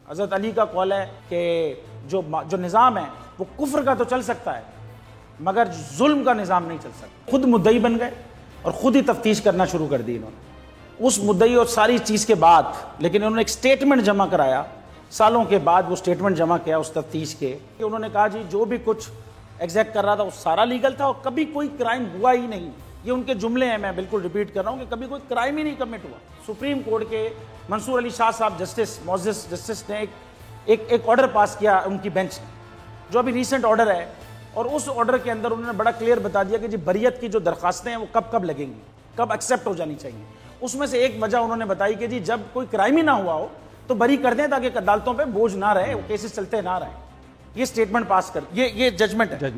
حضرت علی کا قول ہے کہ جو نظام ہے وہ کفر کا تو چل سکتا ہے مگر ظلم کا نظام نہیں چل سکتا. خود مدعی بن گئے اور خود ہی تفتیش کرنا شروع کر دی انہوں نے. اس مدعی اور ساری چیز کے بعد لیکن انہوں نے ایک سٹیٹمنٹ جمع کرایا سالوں کے بعد. وہ سٹیٹمنٹ جمع کیا اس تفتیش کے کہ انہوں نے کہا جی جو بھی کچھ ایگزیکٹ کر رہا تھا وہ سارا لیگل تھا اور کبھی کوئی کرائم ہوا ہی نہیں. یہ ان کے جملے ہیں, میں بالکل ریپیٹ کر رہا ہوں کہ کبھی کوئی کرائم ہی نہیں کمٹ ہوا. سپریم کورٹ کے منصور علی شاہ صاحب جسٹس معزز جسٹس نے ایک آرڈر پاس کیا ان کی بینچ نے, جو ابھی ریسنٹ آرڈر ہے, اور اس آرڈر کے اندر انہوں نے بڑا کلیئر بتا دیا کہ جی بریت کی جو درخواستیں ہیں وہ کب کب لگیں گی, کب ایکسیپٹ ہو جانی چاہیے. اس میں سے ایک وجہ انہوں نے بتائی کہ جی جب کوئی کرائم ہی نہ ہوا ہو تو بری کر دیں تاکہ عدالتوں پہ بوجھ نہ رہے, وہ کیسز چلتے نہ رہیں. یہ سٹیٹمنٹ پاس کر یہ ججمنٹ ہے.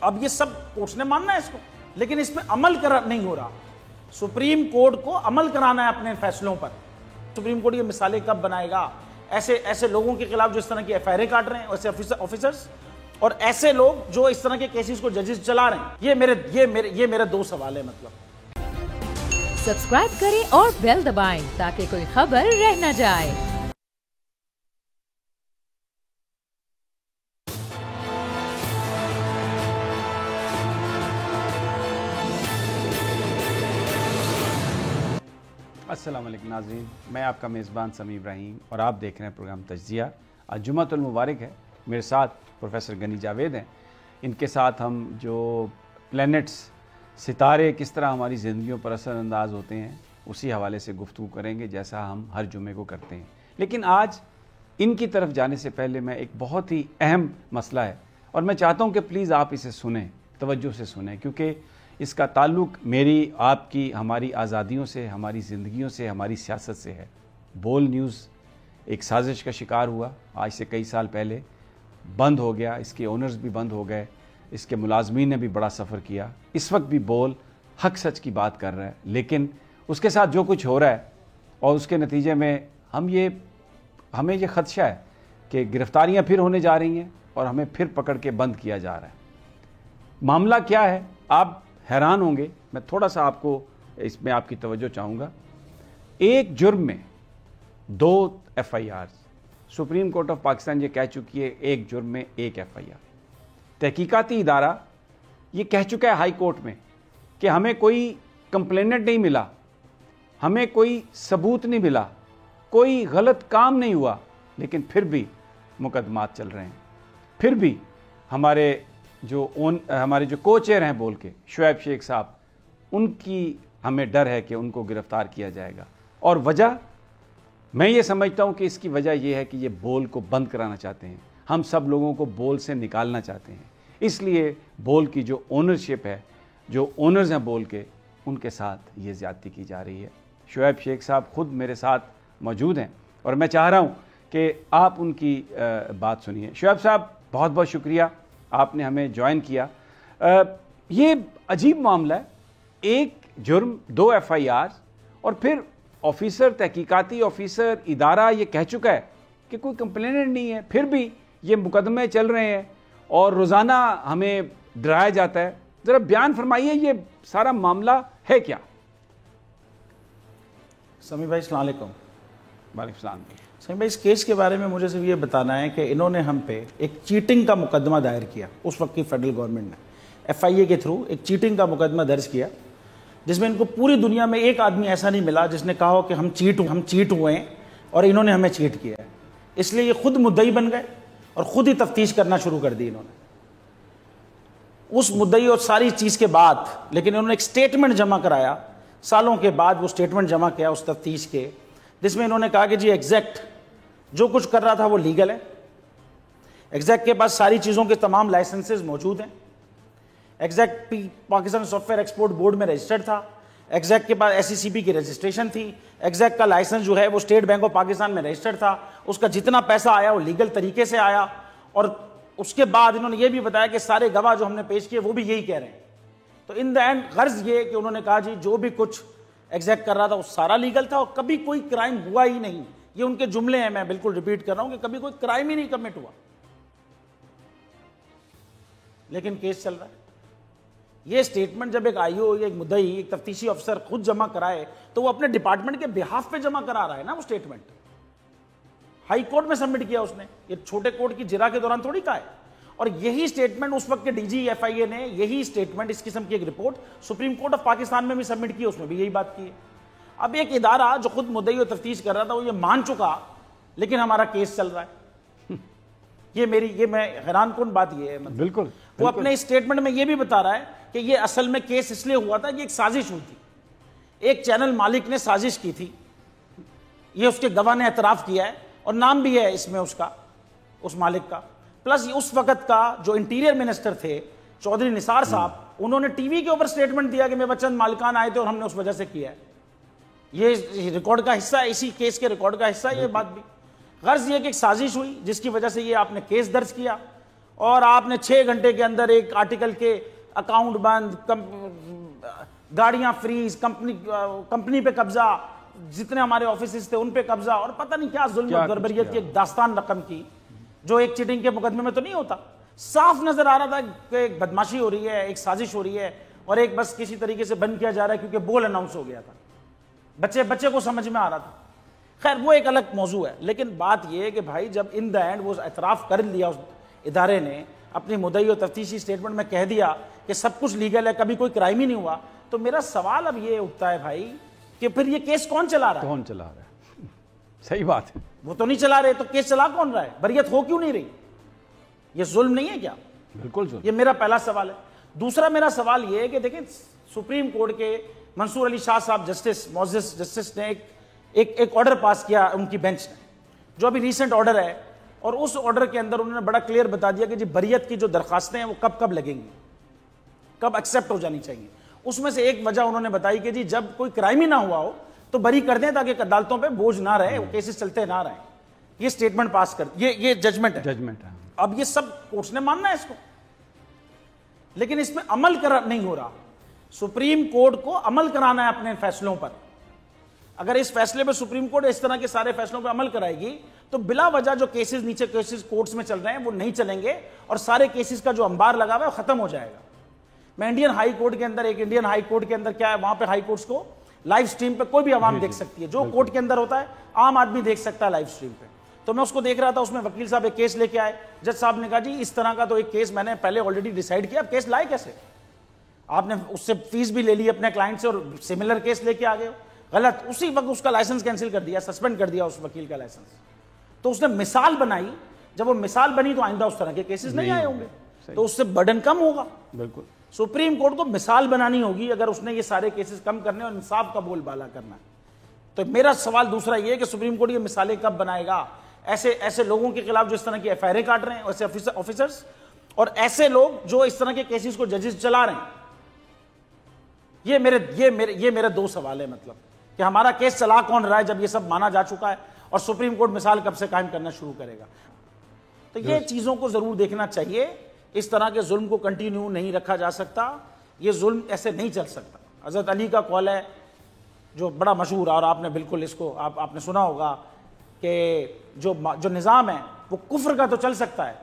اب یہ سب کورٹس نے ماننا ہے اس کو, لیکن اس میں عمل نہیں ہو رہا. سپریم کورٹ کو عمل کرانا ہے اپنے فیصلوں پر. سپریم کورٹ یہ مثالیں کب بنائے گا؟ ایسے لوگوں کے خلاف جو اس طرح کی ایف آئی آریں کاٹ رہے ہیں, ایسے آفیسرز, اور ایسے لوگ جو اس طرح کے کیسز کو ججز چلا رہے ہیں. یہ میرے دو سوال ہیں. مطلب سبسکرائب کریں اور بیل دبائیں تاکہ کوئی خبر رہ نہ جائے. السلام علیکم ناظرین, میں آپ کا میزبان سمیع ابراہیم اور آپ دیکھ رہے ہیں پروگرام تجزیہ. آج جمعۃ المبارک ہے. میرے ساتھ پروفیسر غنی جاوید ہیں. ان کے ساتھ ہم جو پلینٹس, ستارے کس طرح ہماری زندگیوں پر اثر انداز ہوتے ہیں اسی حوالے سے گفتگو کریں گے جیسا ہم ہر جمعے کو کرتے ہیں. لیکن آج ان کی طرف جانے سے پہلے میں ایک بہت ہی اہم مسئلہ ہے اور میں چاہتا ہوں کہ پلیز آپ اسے سنیں, توجہ سے سنیں, کیونکہ اس کا تعلق میری, آپ کی, ہماری آزادیوں سے, ہماری زندگیوں سے, ہماری سیاست سے ہے. بول نیوز ایک سازش کا شکار ہوا آج سے کئی سال پہلے, بند ہو گیا, اس کے اونرز بھی بند ہو گئے, اس کے ملازمین نے بھی بڑا سفر کیا. اس وقت بھی بول حق سچ کی بات کر رہا ہے, لیکن اس کے ساتھ جو کچھ ہو رہا ہے اور اس کے نتیجے میں ہمیں یہ خدشہ ہے کہ گرفتاریاں پھر ہونے جا رہی ہیں اور ہمیں پھر پکڑ کے بند کیا جا رہا ہے. معاملہ کیا ہے آپ حیران ہوں گے. میں تھوڑا سا آپ کو اس میں آپ کی توجہ چاہوں گا. ایک جرم میں 2 F I R, Supreme Court of Pakistan یہ کہہ چکی ہے ایک جرم میں 1 ایف آئی آر. تحقیقاتی ادارہ یہ کہہ چکا ہے ہائی کورٹ میں کہ ہمیں کوئی کمپلیننٹ نہیں ملا, ہمیں کوئی ثبوت نہیں ملا, کوئی غلط کام نہیں ہوا, لیکن پھر بھی مقدمات چل رہے ہیں. پھر بھی ہمارے جو کو چیئر ہیں بول کے, شعیب شیخ صاحب, ان کی ہمیں ڈر ہے کہ ان کو گرفتار کیا جائے گا. اور وجہ میں یہ سمجھتا ہوں کہ اس کی وجہ یہ ہے کہ یہ بول کو بند کرانا چاہتے ہیں. ہم سب لوگوں کو بول سے نکالنا چاہتے ہیں. اس لیے بول کی جو اونرشپ ہے, جو اونرز ہیں بول کے, ان کے ساتھ یہ زیادتی کی جا رہی ہے. شعیب شیخ صاحب خود میرے ساتھ موجود ہیں اور میں چاہ رہا ہوں کہ آپ ان کی بات سنیے. شعیب صاحب بہت بہت شکریہ, آپ نے ہمیں جوائن کیا. یہ عجیب معاملہ ہے, ایک جرم 2 ایف آئی آر, اور پھر آفیسر, تحقیقاتی آفیسر, ادارہ یہ کہہ چکا ہے کہ کوئی کمپلیننٹ نہیں ہے, پھر بھی یہ مقدمے چل رہے ہیں اور روزانہ ہمیں ڈرایا جاتا ہے. ذرا بیان فرمائیے یہ سارا معاملہ ہے کیا؟ سمیع بھائی السلام علیکم. وعلیکم السلام. سمیع بھائی اس کیس کے بارے میں مجھے صرف یہ بتانا ہے کہ انہوں نے ہم پہ ایک چیٹنگ کا مقدمہ دائر کیا. اس وقت کی فیڈرل گورنمنٹ نے ایف آئی اے کے تھرو ایک چیٹنگ کا مقدمہ درج کیا, جس میں ان کو پوری دنیا میں ایک آدمی ایسا نہیں ملا جس نے کہا ہو کہ ہم چیٹ ہوئے ہیں اور انہوں نے ہمیں چیٹ کیا ہے. اس لیے یہ خود مدعی بن گئے اور خود ہی تفتیش کرنا شروع کر دی انہوں نے. اس مدعی اور ساری چیز کے بعد لیکن انہوں نے ایک سٹیٹمنٹ جمع کرایا سالوں کے بعد. وہ سٹیٹمنٹ جمع کیا اس تفتیش کے, جس میں انہوں نے کہا کہ جی ایگزیکٹ جو کچھ کر رہا تھا وہ لیگل ہے, ایگزیکٹ کے پاس ساری چیزوں کے تمام لائسنسز موجود ہیں, Axact Pakistan software export board میں رجسٹرڈ تھا, ایگزیکٹ کے پاس ایس سی سی پی کی رجسٹریشن تھی, ایگزیکٹ کا لائسنس جو ہے وہ اسٹیٹ بینک آف پاکستان میں رجسٹرڈ تھا, اس کا جتنا پیسہ آیا وہ لیگل طریقے سے آیا. اور اس کے بعد انہوں نے یہ بھی بتایا کہ سارے گواہ جو ہم نے پیش کیے وہ بھی یہی کہہ رہے ہیں. تو ان دا اینڈ غرض یہ کہ انہوں نے کہا جی جو بھی کچھ ایگزیکٹ کر رہا تھا وہ سارا لیگل تھا اور کبھی کوئی کرائم ہوا ہی نہیں. یہ ان کے جملے ہیں, میں بالکل ریپیٹ کر رہا ہوں کہ کبھی کوئی کرائم ہی نہیں کمٹ ہوا, لیکن کیس چل رہا ہے. یہ سٹیٹمنٹ جب ایک آئی او یا ایک مدعی, ایک تفتیشی افسر خود جمع کرائے تو وہ اپنے ڈپارٹمنٹ کے بہاف پہ جمع کرا رہا ہے نا وہ سٹیٹمنٹ. ہائی کورٹ میں سبمٹ کیا اس نے, یہ چھوٹے کورٹ کی جرا کے دوران تھوڑی کہا ہے. اور یہی سٹیٹمنٹ اس وقت کے ڈی جی ایف آئی اے نے, یہی سٹیٹمنٹ, اس قسم کی ایک report supreme Court of Pakistan میں بھی سبمٹ کی, اس میں بھی یہی بات کی ہے. اب ایک ادارہ جو خود مدعی و تفتیش کر رہا تھا وہ یہ مان چکا, لیکن ہمارا کیس چل رہا ہے. یہ میں حیران کن بات یہ ہے. بالکل وہ اپنے اسٹیٹمنٹ میں یہ بھی بتا رہا ہے کہ یہ اصل میں کیس اس لیے ہوا تھا کہ ایک سازش ہوئی تھی, ایک چینل مالک نے سازش کی تھی, یہ اس کے گواہ نے اعتراف کیا ہے, اور نام بھی ہے اس میں اس کا, اس مالک کا. پلس اس وقت کا جو انٹیریئر منسٹر تھے چودھری نثار صاحب, انہوں نے ٹی وی کے اوپر سٹیٹمنٹ دیا کہ میں چند مالکان آئے تھے اور ہم نے اس وجہ سے کیا ہے. یہ ریکارڈ کا حصہ ہے, اسی کیس کے ریکارڈ کا حصہ ہے یہ بات بھی. غرض یہ کہ ایک سازش ہوئی جس کی وجہ سے یہ آپ نے کیس درج کیا, اور آپ نے 6 گھنٹے کے اندر ایک آرٹیکل کے اکاؤنٹ بند, گاڑیاں فریز, کمپنی پہ قبضہ, جتنے ہمارے آفیسز تھے ان پہ قبضہ, اور پتہ نہیں کیا ظلم و گڑبڑیت کی ایک داستان رقم کی, جو ایک چیٹنگ کے مقدمے میں تو نہیں ہوتا. صاف نظر آ رہا تھا کہ ایک بدماشی ہو رہی ہے, ایک سازش ہو رہی ہے, اور ایک بس کسی طریقے سے بند کیا جا رہا ہے کیونکہ بول اناؤنس ہو گیا تھا, بچے کو سمجھ میں آ رہا تھا. خیر وہ ایک الگ موضوع ہے, لیکن بات یہ ہے کہ بھائی جب ان دا اینڈ وہ اعتراف کر لیا اس ادارے نے, اپنی مدعی و تفتیشی سٹیٹمنٹ میں کہہ دیا کہ سب کچھ لیگل ہے, کبھی کوئی کرائم ہی نہیں ہوا, تو میرا سوال اب یہ اٹھتا ہے بھائی کہ پھر یہ کیس کون چلا رہا ہے؟ کون چلا رہا ہے؟ صحیح بات ہے, وہ تو نہیں چلا رہے, تو کیس چلا کون رہا ہے؟ بریت ہو کیوں نہیں رہی؟ یہ ظلم نہیں ہے کیا؟ بالکل ظلم. یہ میرا پہلا سوال ہے. دوسرا میرا سوال یہ ہے کہ دیکھیں سپریم کورٹ کے منصور علی شاہ صاحب جسٹس, معزز جسٹس نے ایک آرڈر پاس کیا ان کی بینچ نے, جو ابھی ریسنٹ آرڈر ہے, اور اس آرڈر کے اندر انہوں نے بڑا کلیئر بتا دیا کہ جی بریت کی جو درخواستیں ہیں وہ کب لگیں گی, کب ایکسیپٹ ہو جانی چاہیے. اس میں سے ایک وجہ انہوں نے بتائی کہ جی جب کوئی کرائم ہی نہ ہوا ہو تو بری کر دیں تاکہ عدالتوں پہ بوجھ نہ رہے, وہ کیسز چلتے نہ رہیں. یہ سٹیٹمنٹ پاس کر, یہ ججمنٹ ہے. اب یہ سب کورٹس نے ماننا ہے اس کو, لیکن اس میں عمل نہیں ہو رہا. سپریم کورٹ کو عمل کرانا ہے اپنے فیصلوں پر. اگر اس فیصلے پہ سپریم کورٹ اس طرح کے سارے فیصلوں پہ عمل کرائے گی تو بلا وجہ جو کیسز نیچے کیسز کورٹس میں چل رہے ہیں وہ نہیں چلیں گے, اور سارے کیسز کا جو انبار لگا ہوا ہے وہ ختم ہو جائے گا. میں انڈین ہائی کورٹ کے اندر کیا ہے, وہاں پہ ہائی کورٹس کو لائیو سٹریم پہ کوئی بھی عوام دیکھ سکتی ہے, جو کورٹ کے اندر ہوتا ہے عام آدمی دیکھ سکتا ہے لائیو سٹریم پہ. تو میں اس کو دیکھ رہا تھا, اس میں وکیل صاحب ایک کیس لے کے آئے, جج صاحب نے کہا جی اس طرح کا تو ایک کیس میں نے پہلے آلریڈی ڈیسائیڈ کیا, اب کیس لائے کیسے؟ آپ نے اس سے فیس بھی لے لی اپنے کلائنٹ سے اور سملر کیس لے کے آ گئے ہو. غلط, اسی وقت اس کا لائسنس کینسل کر دیا, سسپینڈ کر دیا اس وکیل کا لائسنس. تو اس نے مثال بنائی, جب وہ مثال بنی تو آئندہ اس طرح کے کیسز نہیں آئے ہوں گے, تو اس سے برڈن کم ہوگا. بالکل. سپریم کورٹ کو مثال بنانی ہوگی اگر اس نے یہ سارے کیسز کم کرنے اور انصاف کا بول بالا کرنا ہے. تو میرا سوال دوسرا یہ ہے کہ سپریم کورٹ یہ مثالیں کب بنائے گا ایسے لوگوں کے خلاف جو اس طرح کی ایف آئی آر کاٹ رہے ہیں, ایسے آفیسرز, اور ایسے لوگ جو اس طرح کے کیسز کو ججز چلا رہے ہیں. یہ میرے دو سوال ہے, مطلب کہ ہمارا کیس چلا کون رہا ہے جب یہ سب مانا جا چکا ہے, اور سپریم کورٹ مثال کب سے قائم کرنا شروع کرے گا. تو یہ چیزوں کو ضرور دیکھنا چاہیے. اس طرح کے ظلم کو کنٹینیو نہیں رکھا جا سکتا, یہ ظلم ایسے نہیں چل سکتا. حضرت علی کا قول ہے جو بڑا مشہور, اور آپ نے بالکل اس کو آپ نے سنا ہوگا کہ جو نظام ہے وہ کفر کا تو چل سکتا ہے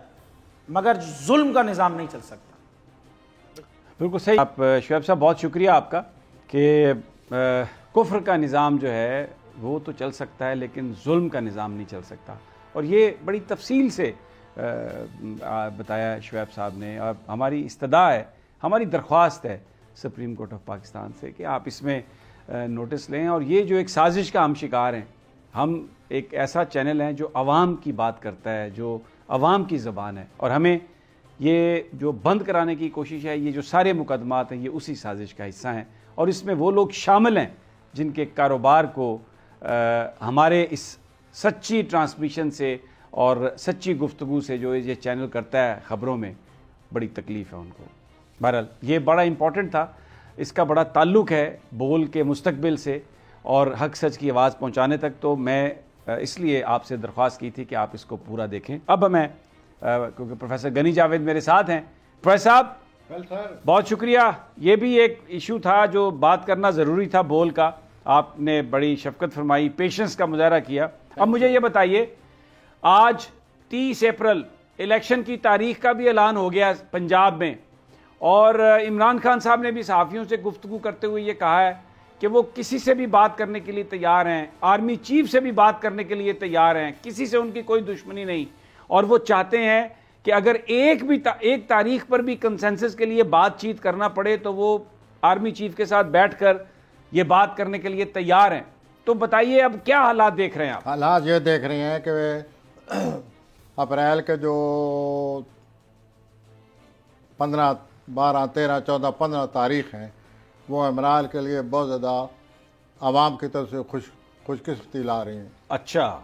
مگر ظلم کا نظام نہیں چل سکتا. بالکل صحیح. آپ شعیب صاحب بہت شکریہ آپ کا کہ کفر کا نظام جو ہے وہ تو چل سکتا ہے لیکن ظلم کا نظام نہیں چل سکتا, اور یہ بڑی تفصیل سے بتایا شعیب صاحب نے. اور ہماری استدعا ہے, ہماری درخواست ہے سپریم کورٹ آف پاکستان سے کہ آپ اس میں نوٹس لیں. اور یہ جو ایک سازش کا ہم شکار ہیں, ہم ایک ایسا چینل ہیں جو عوام کی بات کرتا ہے, جو عوام کی زبان ہے, اور ہمیں یہ جو بند کرانے کی کوشش ہے, یہ جو سارے مقدمات ہیں یہ اسی سازش کا حصہ ہیں. اور اس میں وہ لوگ شامل ہیں جن کے کاروبار کو ہمارے اس سچی ٹرانسمیشن سے اور سچی گفتگو سے جو یہ چینل کرتا ہے خبروں میں, بڑی تکلیف ہے ان کو. بہرحال یہ بڑا امپورٹنٹ تھا, اس کا بڑا تعلق ہے بول کے مستقبل سے اور حق سچ کی آواز پہنچانے تک. تو میں اس لیے آپ سے درخواست کی تھی کہ آپ اس کو پورا دیکھیں. اب میں کیونکہ پروفیسر غنی جاوید میرے ساتھ ہیں. پروفیسر صاحب بہت شکریہ. یہ بھی ایک ایشو تھا جو بات کرنا ضروری تھا, بول کا. آپ نے بڑی شفقت فرمائی, پیشنس کا مظاہرہ کیا. اب مجھے یہ بتائیے, آج 30 اپریل الیکشن کی تاریخ کا بھی اعلان ہو گیا پنجاب میں, اور عمران خان صاحب نے بھی صحافیوں سے گفتگو کرتے ہوئے یہ کہا ہے کہ وہ کسی سے بھی بات کرنے کے لیے تیار ہیں, آرمی چیف سے بھی بات کرنے کے لیے تیار ہیں, کسی سے ان کی کوئی دشمنی نہیں, اور وہ چاہتے ہیں کہ اگر ایک تاریخ پر بھی کنسنسس کے لیے بات چیت کرنا پڑے تو وہ آرمی چیف کے ساتھ بیٹھ کر یہ بات کرنے کے لیے تیار ہیں. تو بتائیے اب کیا حالات دیکھ رہے ہیں آپ؟ حالات یہ دیکھ رہے ہیں کہ اپریل کے جو 15, 12, 13, 14, 15 تاریخ ہیں وہ عمران کے لیے بہت زیادہ عوام کی طرف سے خوش قسمتی لا رہی ہیں. اچھا,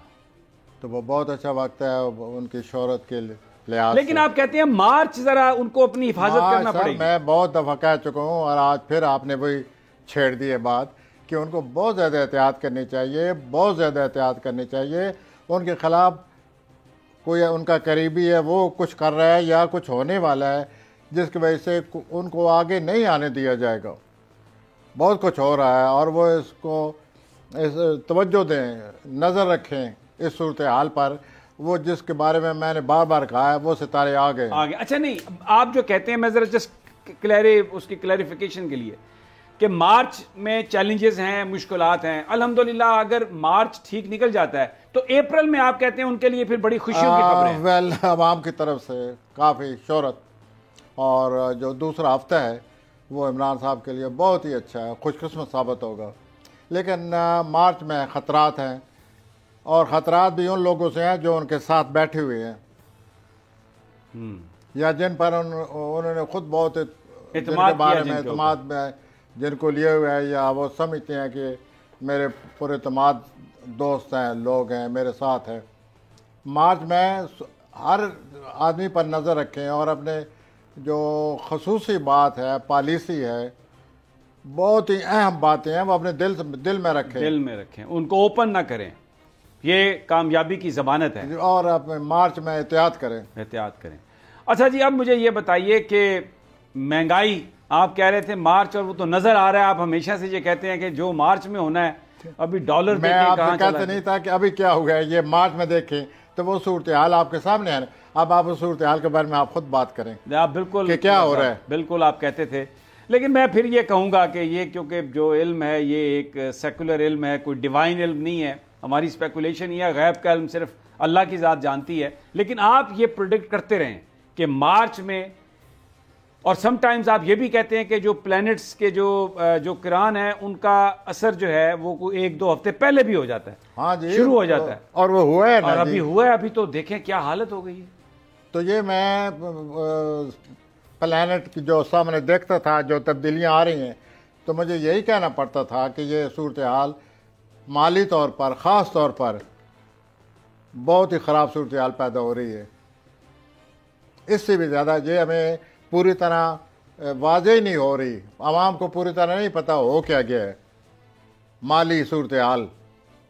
تو وہ بہت اچھا وقت ہے ان کی شہرت کے لحاظ لیکن آپ کہتے ہیں مارچ ذرا ان کو اپنی حفاظت کرنا پڑے گی. میں بہت دفعہ کہہ چکا ہوں اور آج پھر آپ نے وہی چھیڑ دی ہے بات کہ ان کو بہت زیادہ احتیاط کرنی چاہیے, بہت زیادہ احتیاط کرنی چاہیے. ان کے خلاف کوئی ان کا قریبی ہے وہ کچھ کر رہا ہے یا کچھ ہونے والا ہے جس کی وجہ سے ان کو آگے نہیں آنے دیا جائے گا. بہت کچھ ہو رہا ہے اور وہ اس کو توجہ دیں, نظر رکھیں اس صورتحال پر. وہ جس کے بارے میں نے بار بار کہا ہے وہ ستارے آ گئے. اچھا نہیں, آپ جو کہتے ہیں میں ذرا جسٹ اس کی کلیریفیکیشن کے لیے کہ مارچ میں چیلنجز ہیں, مشکلات ہیں, الحمدللہ اگر مارچ ٹھیک نکل جاتا ہے تو اپریل میں آپ کہتے ہیں ان کے لیے پھر بڑی خوشیوں کی خبریں ہیں. ویل, عوام کی طرف سے کافی شہرت, اور جو دوسرا ہفتہ ہے وہ عمران صاحب کے لیے بہت ہی اچھا ہے, خوش قسمت ثابت ہوگا. لیکن مارچ میں خطرات ہیں, اور خطرات بھی ان لوگوں سے ہیں جو ان کے ساتھ بیٹھے ہوئے ہیں یا جن پر انہوں نے خود بہت اعتماد میں جن کو لیے ہوئے ہیں, یا وہ سمجھتے ہیں کہ میرے پر اعتماد دوست ہیں, لوگ ہیں, میرے ساتھ ہیں. مارچ میں ہر آدمی پر نظر رکھیں اور اپنے جو خصوصی بات ہے, پالیسی ہے, بہت ہی اہم باتیں ہیں وہ اپنے دل میں رکھیں, ان کو اوپن نہ کریں. یہ کامیابی کی ضمانت ہے. اور مارچ میں احتیاط کریں. اچھا جی, اب مجھے یہ بتائیے کہ مہنگائی آپ کہہ رہے تھے مارچ, اور وہ تو نظر آ رہا ہے, آپ ہمیشہ سے یہ کہتے ہیں کہ جو مارچ میں ہونا ہے ابھی ڈالر میں آپ سے کہتے نہیں تھا کہ ابھی کیا ہو گیا, یہ مارچ میں دیکھیں تو وہ صورتحال آپ کے سامنے ہے. اب آپ اس صورتحال کے بارے میں آپ خود بات کریں. آپ بالکل کہ کیا ہو رہا ہے. بالکل آپ کہتے تھے, لیکن میں پھر یہ کہوں گا کہ یہ کیونکہ جو علم ہے یہ ایک سیکولر علم ہے, کوئی ڈیوائن علم نہیں ہے. ہماری اسپیکولیشن یہ غیب کا علم صرف اللہ کی ذات جانتی ہے. لیکن آپ یہ پریڈکٹ کرتے رہیں کہ مارچ میں, اور سم ٹائمز آپ یہ بھی کہتے ہیں کہ جو پلینٹس کے جو کران ہیں ان کا اثر جو ہے وہ 1-2 ہفتے پہلے بھی ہو جاتا ہے. ہاں جی, شروع ہو جاتا ہے, اور وہ ہوا ہے, اور ابھی ہوا ہے. ابھی تو دیکھیں کیا حالت ہو گئی ہے. تو یہ میں پلینٹ کی جو سامنے دیکھتا تھا, جو تبدیلیاں آ رہی ہیں, تو مجھے یہی کہنا پڑتا تھا کہ یہ صورتحال مالی طور پر, خاص طور پر بہت ہی خراب صورتحال پیدا ہو رہی ہے. اس سے بھی زیادہ یہ ہمیں پوری طرح واضح نہیں ہو رہی, عوام کو پوری طرح نہیں پتہ ہو کیا گیا ہے. مالی صورتحال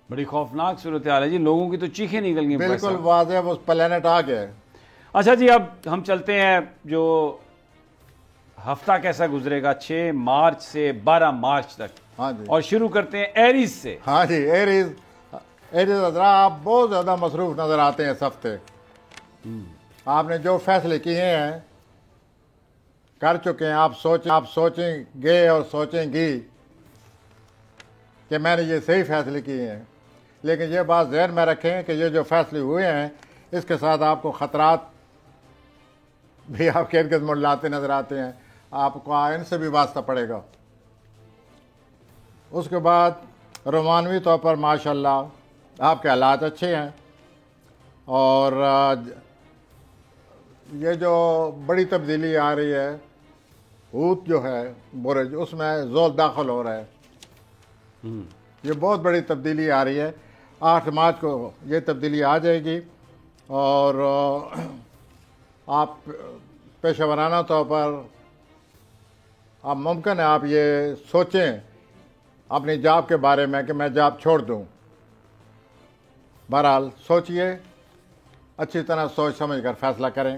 بڑی خوفناک صورتحال ہے جی, لوگوں کی تو چیخیں نکل گئی. بالکل واضح وہ پلینٹ آ گیا ہے. اچھا جی, اب ہم چلتے ہیں جو ہفتہ کیسا گزرے گا 6 مارچ سے 12 مارچ تک. ہاں جی, اور شروع کرتے ہیں ایریز سے. ہاں جی, ایریز حضرات آپ بہت زیادہ مصروف نظر آتے ہیں اس ہفتے. آپ نے جو فیصلے کیے ہیں کر چکے ہیں, آپ سوچیں گے اور سوچیں گی کہ میں نے یہ صحیح فیصلے کیے ہیں. لیکن یہ بات ذہن میں رکھیں کہ یہ جو فیصلے ہوئے ہیں اس کے ساتھ آپ کو خطرات بھی آپ کے ارد گرد منڈلاتے نظر آتے ہیں. آپ کو ان سے بھی واسطہ پڑے گا. اس کے بعد رومانوی طور پر ماشاءاللہ آپ کے حالات اچھے ہیں, اور یہ جو بڑی تبدیلی آ رہی ہے, ہوت جو ہے برج, اس میں زول داخل ہو رہا ہے. یہ بہت بڑی تبدیلی آ رہی ہے. 8 مارچ کو یہ تبدیلی آ جائے گی, اور آپ پیشہ ورانہ طور پر آپ ممکن ہے آپ یہ سوچیں اپنی جاب کے بارے میں کہ میں جاب چھوڑ دوں. بہرحال سوچئے, اچھی طرح سوچ سمجھ کر فیصلہ کریں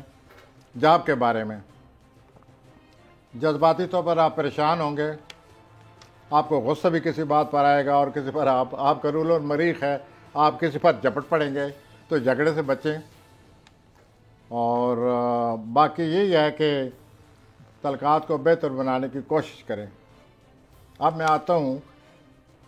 جاب کے بارے میں. جذباتی طور پر آپ پریشان ہوں گے, آپ کو غصہ بھی کسی بات پر آئے گا, اور کسی پر آپ کا رول المریخ ہے, آپ کسی پر جھپٹ پڑیں گے, تو جھگڑے سے بچیں. اور باقی یہی ہے کہ تعلقات کو بہتر بنانے کی کوشش کریں. اب میں آتا ہوں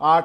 8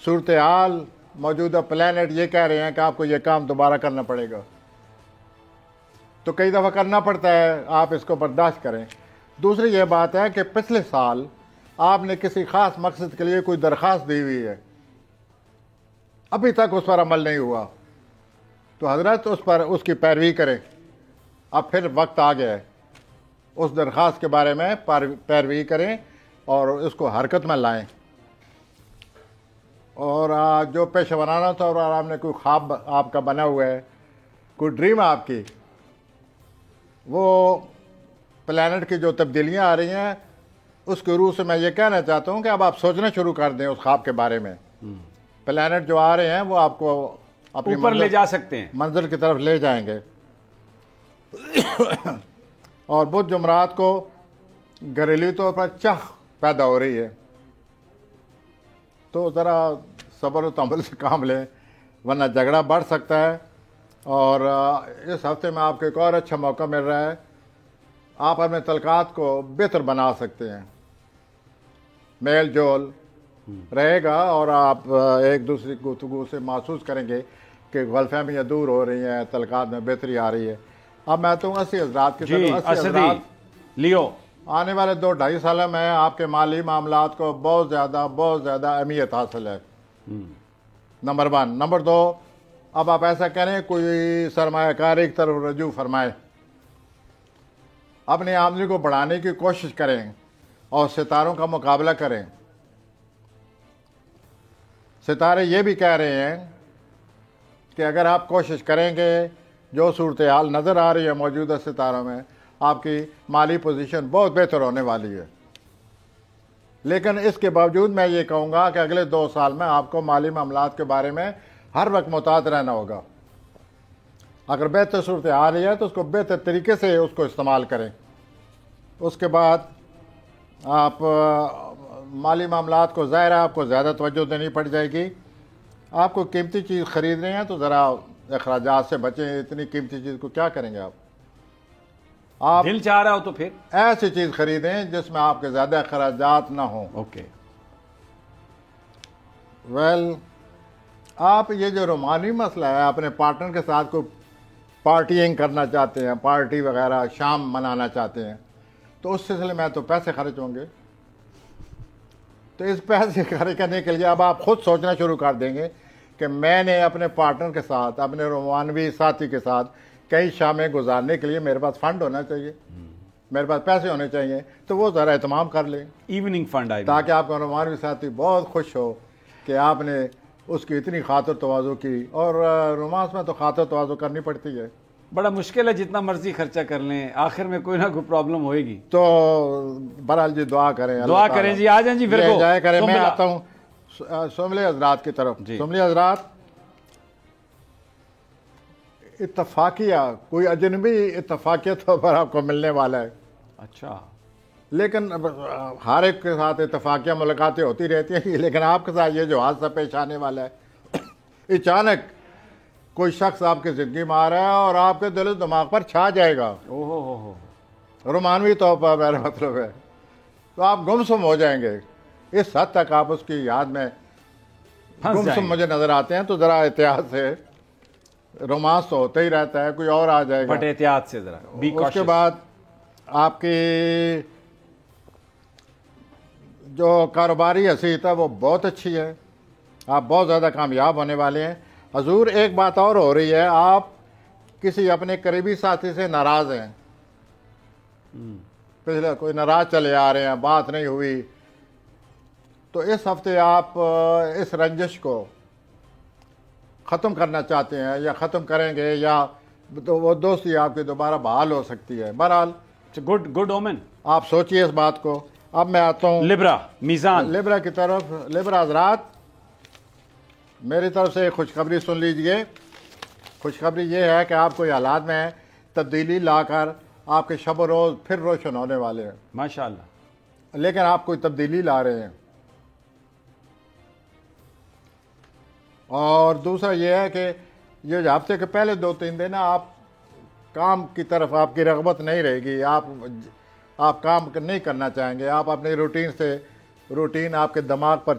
صورتحال موجودہ پلانٹ یہ کہہ رہے ہیں کہ آپ کو یہ کام دوبارہ کرنا پڑے گا، تو کئی دفعہ کرنا پڑتا ہے، آپ اس کو برداشت کریں۔ دوسری یہ بات ہے کہ پچھلے سال آپ نے کسی خاص مقصد کے لیے کوئی درخواست دی ہوئی ہے، ابھی تک اس پر عمل نہیں ہوا، تو حضرت اس پر اس کی پیروی کریں۔ اب پھر وقت آ گیا ہے، اس درخواست کے بارے میں پیروی کریں اور اس کو حرکت میں لائیں۔ اور جو پیشہ ورانہ تھا اور آپ نے کوئی خواب آپ کا بنا ہوا ہے، کوئی ڈریم آپ کی، وہ پلانٹ کی جو تبدیلیاں آ رہی ہیں اس کے روح سے میں یہ کہنا چاہتا ہوں کہ اب آپ سوچنا شروع کر دیں اس خواب کے بارے میں۔ پلانٹ جو آ رہے ہیں وہ آپ کو اپنی اوپر لے جا سکتے ہیں، منزل کی طرف لے جائیں گے۔ اور بدھ جمعرات کو گھریلو طور پر چاہ پیدا ہو رہی ہے، تو ذرا صبر و تحمل سے کام لیں، ورنہ جھگڑا بڑھ سکتا ہے۔ اور اس ہفتے میں آپ کو ایک اور اچھا موقع مل رہا ہے، آپ اپنے تعلقات کو بہتر بنا سکتے ہیں، میل جول رہے گا اور آپ ایک دوسرے کی گفتگو سے محسوس کریں گے کہ غلط فہمیاں دور ہو رہی ہیں، تعلقات میں بہتری آ رہی ہے۔ اب میں تو 80 حضرات کی جی طرف 80 حضرات لیو آنے والے 2-2.5 سالوں میں آپ کے مالی معاملات کو بہت زیادہ اہمیت حاصل ہے، نمبر 1۔ نمبر 2، اب آپ ایسا کریں کوئی سرمایہ کاری کی طرف رجوع فرمائے، اپنی آمدنی کو بڑھانے کی کوشش کریں اور ستاروں کا مقابلہ کریں۔ ستارے یہ بھی کہہ رہے ہیں کہ اگر آپ کوشش کریں گے، جو صورتحال نظر آ رہی ہے موجودہ ستاروں میں، آپ کی مالی پوزیشن بہت بہتر ہونے والی ہے۔ لیکن اس کے باوجود میں یہ کہوں گا کہ اگلے 2 سال میں آپ کو مالی معاملات کے بارے میں ہر وقت محتاط رہنا ہوگا۔ اگر بہتر صورتحال ہے تو اس کو بہتر طریقے سے اس کو استعمال کریں۔ اس کے بعد آپ مالی معاملات کو ظاہر ہے آپ کو زیادہ توجہ دینی پڑ جائے گی۔ آپ کو قیمتی چیز خرید رہے ہیں تو ذرا اخراجات سے بچیں، اتنی قیمتی چیز کو کیا کریں گے آپ دل چاہ رہا ہو تو پھر ایسی چیز خریدیں جس میں آپ کے زیادہ اخراجات نہ ہوں۔ اوکے۔ آپ یہ جو رومانی مسئلہ ہے، اپنے پارٹنر کے ساتھ کوئی پارٹینگ کرنا چاہتے ہیں، پارٹی وغیرہ شام منانا چاہتے ہیں، تو اس سلسلے میں تو پیسے خرچ ہوں گے، تو اس پیسے خرچ کرنے کے لیے اب آپ خود سوچنا شروع کر دیں گے کہ میں نے اپنے پارٹنر کے ساتھ، اپنے رومانوی ساتھی کے ساتھ کئی شامیں گزارنے کے لیے میرے پاس فنڈ ہونا چاہیے، میرے پاس پیسے ہونے چاہیے، تو وہ ذرا اہتمام کر لیں، ایوننگ فنڈ آئی تاکہ آپ کا رومانوی ساتھی بہت خوش ہو کہ آپ نے اس کی اتنی خاطر تواضع کی۔ اور رومانس میں تو خاطر تواضع کرنی پڑتی ہے، بڑا مشکل ہے، جتنا مرضی خرچہ کر لیں آخر میں کوئی نہ کوئی پرابلم ہوئے گی۔ تو بہرحال جی دعا کریں، دعا کریں جی، آ جائیں جی پھر کو جائے کریں۔ میں سنبلا۔ آتا ہوں سملے حضرات کی طرف۔ جی۔ سملے حضرات، اتفاقیہ کوئی اجنبی اتفاقیہ طور پر آپ کو ملنے والا ہے، اچھا، لیکن ہر ایک کے ساتھ اتفاقیہ ملاقاتیں ہوتی رہتی ہیں، لیکن آپ کے ساتھ یہ جو حادثہ پیش آنے والا ہے، اچانک کوئی شخص آپ کی زندگی میں آ رہا ہے اور آپ کے دل و دماغ پر چھا جائے گا، اوہ رومانوی طور پر میرا مطلب ہے، تو آپ گمسم ہو جائیں گے۔ اس حد تک آپ اس کی یاد میں گمسم مجھے نظر آتے ہیں، تو ذرا احتیاط سے، رومانس تو ہوتا ہی رہتا ہے، کوئی اور آ جائے گا، بٹ احتیاط سے ذرا بی اس کے کاشس۔ بعد آپ کی جو کاروباری حیثیت ہے وہ بہت اچھی ہے، آپ بہت زیادہ کامیاب ہونے والے ہیں۔ حضور ایک بات اور ہو رہی ہے، آپ کسی اپنے قریبی ساتھی سے ناراض ہیں، پچھلے کوئی ناراض چلے آ رہے ہیں، بات نہیں ہوئی، تو اس ہفتے آپ اس رنجش کو ختم کرنا چاہتے ہیں یا ختم کریں گے، یا تو وہ دوستی آپ کی دوبارہ بحال ہو سکتی ہے۔ بہرحال گڈ اومن۔ آپ سوچئے اس بات کو۔ اب میں آتا ہوں لبرا میزان، لبرا کی طرف۔ لبرا حضرات، میری طرف سے ایک خوشخبری سن لیجئے۔ خوشخبری یہ ہے کہ آپ کو یہ حالات میں تبدیلی لا کر آپ کے شب و روز پھر روشن ہونے والے ہیں، ماشاءاللہ۔ لیکن آپ کوئی تبدیلی لا رہے ہیں۔ اور دوسرا یہ ہے کہ یہ ہفتے کے پہلے 2-3 دن آپ کام کی طرف آپ کی رغبت نہیں رہے گی، آپ کام نہیں کرنا چاہیں گے، آپ اپنی روٹین آپ کے دماغ پر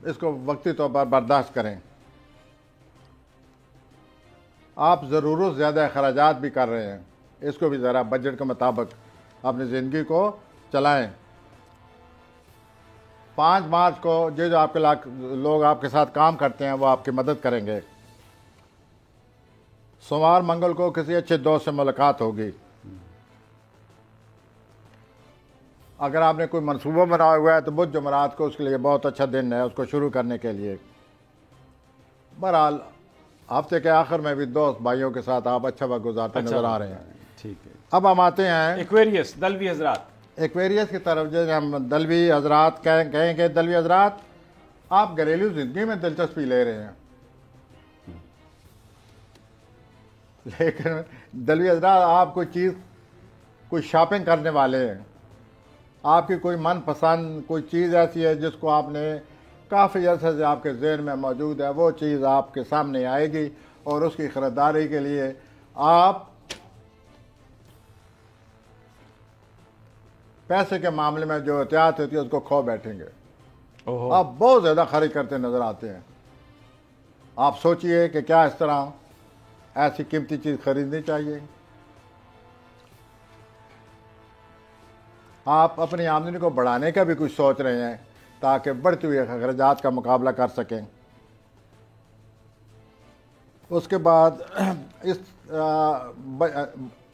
اس کو وقتی طور پر برداشت کریں. آپ ضرورت زیادہ اخراجات بھی کر رہے ہیں, اس کو بھی ذرا بجٹ کے مطابق اپنی زندگی کو چلائیں. 5 مارچ کو جو آپ کے لوگ آپ کے ساتھ کام کرتے ہیں وہ آپ کی مدد کریں گے. سوموار منگل کو کسی اچھے دوست سے ملاقات ہوگی. اگر آپ نے کوئی منصوبہ بنایا ہوا ہے تو بدھ جمعرات کو اس کے لیے بہت اچھا دن ہے اس کو شروع کرنے کے لیے. بہرحال ہفتے کے آخر میں بھی دوست بھائیوں کے ساتھ آپ اچھا وقت گزارتے نظر آ رہے ہیں. ٹھیک ہے. اب ہم آتے ہیں ایکویریس دلوی حضرات. ایکویریس کی طرف. جو ہم دلوی حضرات کہیں کہ دلوی حضرات آپ گھریلو زندگی میں دلچسپی لے رہے ہیں, لیکن دلوی حضرات آپ کوئی شاپنگ کرنے والے ہیں. آپ کی کوئی من پسند کوئی چیز ایسی ہے جس کو آپ نے کافی عرصے سے آپ کے ذہن میں موجود ہے, وہ چیز آپ کے سامنے آئے گی اور اس کی خریداری کے لیے آپ پیسے کے معاملے میں جو احتیاط ہوتی ہے اس کو کھو بیٹھیں گے. آپ بہت زیادہ خرید کرتے نظر آتے ہیں. آپ سوچئے کہ کیا اس طرح ایسی قیمتی چیز خریدنی چاہیے. آپ اپنی آمدنی کو بڑھانے کا بھی کچھ سوچ رہے ہیں تاکہ بڑھتی ہوئی اخراجات کا مقابلہ کر سکیں. اس کے بعد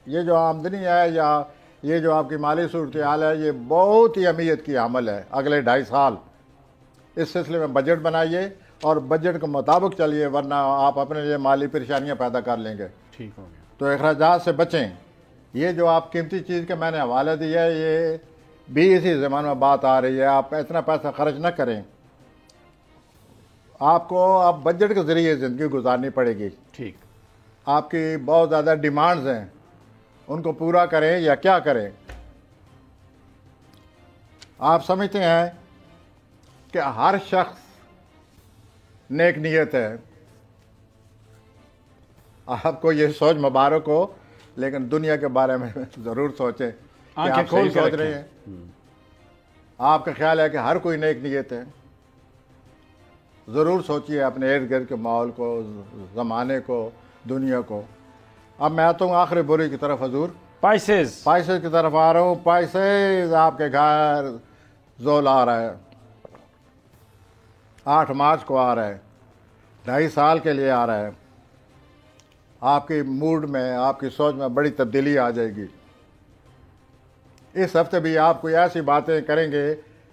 یہ جو آمدنی ہے یا یہ جو آپ کی مالی صورتحال ہے یہ بہت ہی اہمیت کی عمل ہے اگلے 2.5 سال. اس سلسلے میں بجٹ بنائیے اور بجٹ کے مطابق چلیے, ورنہ آپ اپنے لیے مالی پریشانیاں پیدا کر لیں گے. ٹھیک ہو گیا. تو اخراجات سے بچیں. یہ جو آپ قیمتی چیز کے میں نے حوالہ دیا ہے یہ بھی اسی زمانے میں بات آ رہی ہے. آپ اتنا پیسہ خرچ نہ کریں. آپ کو اب بجٹ کے ذریعے زندگی گزارنی پڑے گی. ٹھیک. آپ کی بہت زیادہ ڈیمانڈز ہیں, ان کو پورا کریں یا کیا کریں. آپ سمجھتے ہیں کہ ہر شخص نیک نیت ہے. آپ کو یہ سوچ مبارک ہو, لیکن دنیا کے بارے میں ضرور سوچیں کہ آپ صحیح سوچ رہے ہیں. آپ کا خیال ہے کہ ہر کوئی نیک نیت ہے. ضرور سوچئے اپنے ارد گرد کے ماحول کو, زمانے کو, دنیا کو. اب میں آتا ہوں آخری بوری کی طرف حضور. پائسز کی طرف آ رہا ہوں. پائسز آپ کے گھر زول آ رہا ہے. 8 مارچ کو آ رہا ہے. 2.5 سال کے لیے آ رہا ہے. آپ کی موڈ میں آپ کی سوچ میں بڑی تبدیلی آ جائے گی. اس ہفتے بھی آپ کوئی ایسی باتیں کریں گے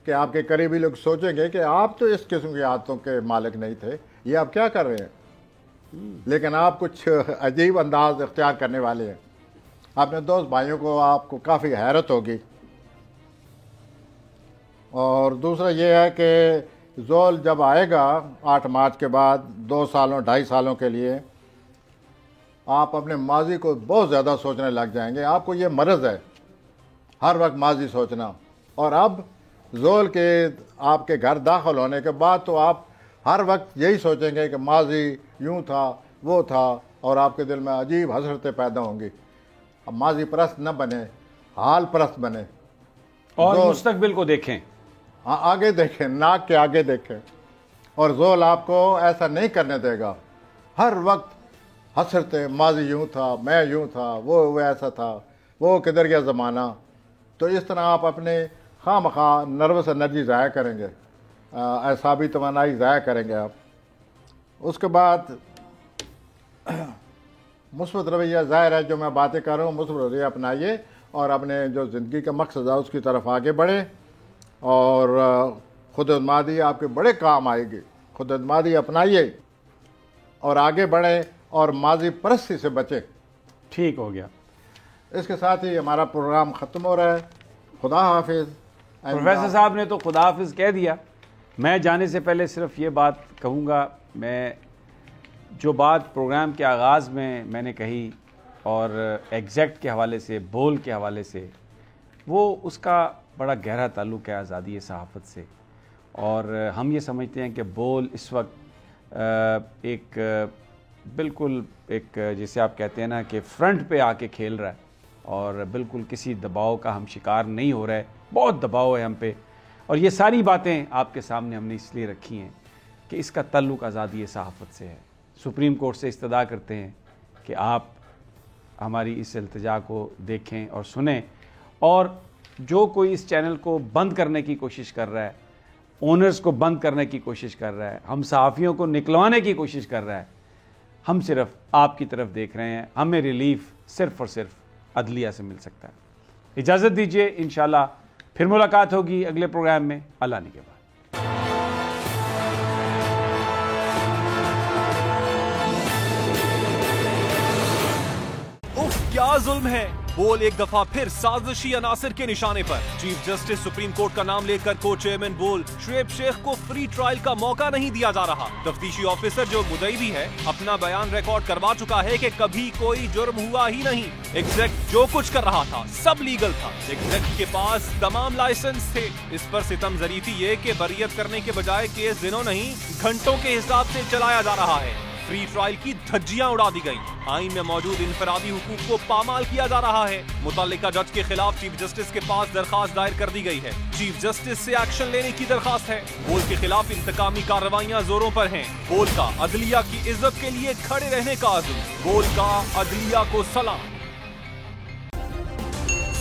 کہ آپ کے قریبی لوگ سوچیں گے کہ آپ تو اس قسم کی عادتوں کے مالک نہیں تھے, یہ آپ کیا کر رہے ہیں. لیکن آپ کچھ عجیب انداز اختیار کرنے والے ہیں. اپنے دوست بھائیوں کو آپ کو کافی حیرت ہوگی. اور دوسرا یہ ہے کہ زول جب آئے گا 8 مارچ کے بعد 2 سالوں 2.5 سالوں کے لیے, آپ اپنے ماضی کو بہت زیادہ سوچنے لگ جائیں گے. آپ کو یہ مرض ہے ہر وقت ماضی سوچنا. اور اب زول کے آپ کے گھر داخل ہونے کے بعد تو آپ ہر وقت یہی سوچیں گے کہ ماضی یوں تھا وہ تھا, اور آپ کے دل میں عجیب حسرتیں پیدا ہوں گی. اب ماضی پرست نہ بنے, حال پرست بنے اور مستقبل کو دیکھیں. ہاں آگے دیکھیں, ناک کے آگے دیکھیں. اور زول آپ کو ایسا نہیں کرنے دے گا. ہر وقت حسرتیں, ماضی یوں تھا, میں یوں تھا, وہ ایسا تھا, وہ کدھر گیا زمانہ. تو اس طرح آپ اپنے خواہ مخواہ نروس انرجی ضائع کریں گے, اعصابی توانائی ضائع کریں گے آپ. اس کے بعد مثبت رویہ ظاہر ہے جو میں باتیں کر رہا ہوں, مثبت رویہ اپنائیے اور اپنے جو زندگی کا مقصد ہے اس کی طرف آگے بڑھیں. اور خود اعتمادی آپ کے بڑے کام آئے گی. خود اعتمادی اپنائیے اور آگے بڑھیں اور ماضی پرستی سے بچیں. ٹھیک ہو گیا. اس کے ساتھ ہی ہمارا پروگرام ختم ہو رہا ہے. خدا حافظ. پروفیسر صاحب نے تو خدا حافظ کہہ دیا. میں جانے سے پہلے صرف یہ بات کہوں گا, میں جو بات پروگرام کے آغاز میں نے کہی اور ایگزیکٹ کے حوالے سے, بول کے حوالے سے, وہ اس کا بڑا گہرا تعلق ہے آزادی صحافت سے. اور ہم یہ سمجھتے ہیں کہ بول اس وقت ایک بالکل ایک جسے آپ کہتے ہیں نا کہ فرنٹ پہ آ کے کھیل رہا ہے, اور بالکل کسی دباؤ کا ہم شکار نہیں ہو رہے. بہت دباؤ ہے ہم پہ, اور یہ ساری باتیں آپ کے سامنے ہم نے اس لیے رکھی ہیں کہ اس کا تعلق آزادی صحافت سے ہے. سپریم کورٹ سے استدعا کرتے ہیں کہ آپ ہماری اس التجا کو دیکھیں اور سنیں, اور جو کوئی اس چینل کو بند کرنے کی کوشش کر رہا ہے, اونرز کو بند کرنے کی کوشش کر رہا ہے, ہم صحافیوں کو نکلوانے کی کوشش کر رہا ہے, ہم صرف آپ کی طرف دیکھ رہے ہیں. ہمیں ریلیف صرف اور صرف عدلیہ سے مل سکتا ہے. اجازت دیجیے, انشاءاللہ پھر ملاقات ہوگی اگلے پروگرام میں. اللہ نے کے بعد. کیا ظلم ہے, بول ایک دفعہ پھر سازشی عناصر کے نشانے پر. چیف جسٹس سپریم کورٹ کا نام لے کر کو چیئرمین بول شعیب شیخ کو فری ٹرائل کا موقع نہیں دیا جا رہا. تفتیشی آفیسر جو مدعی بھی ہے اپنا بیان ریکارڈ کروا چکا ہے کہ کبھی کوئی جرم ہوا ہی نہیں. ایگزیکٹ جو کچھ کر رہا تھا سب لیگل تھا. ایگزیکٹ کے پاس تمام لائسنس تھے. اس پر ستم ظریفی یہ کہ بریت کرنے کے بجائے کیس دنوں نہیں گھنٹوں کے حساب سے چلایا جا رہا ہے. فری ٹرائل کی دھجیاں اڑا دی گئی. آئین میں موجود انفرادی حقوق کو پامال کیا جا رہا ہے. متعلقہ جج کے خلاف چیف جسٹس کے پاس درخواست دائر کر دی گئی ہے. چیف جسٹس سے ایکشن لینے کی درخواست ہے. بول کے خلاف انتقامی کارروائیاں زوروں پر ہیں. بول کا عدلیہ کی عزت کے لیے کھڑے رہنے کا عزم. بول کا عدلیہ کو سلام.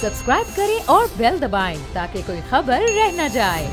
سبسکرائب کریں اور بیل دبائیں تاکہ کوئی خبر رہ نہ جائے.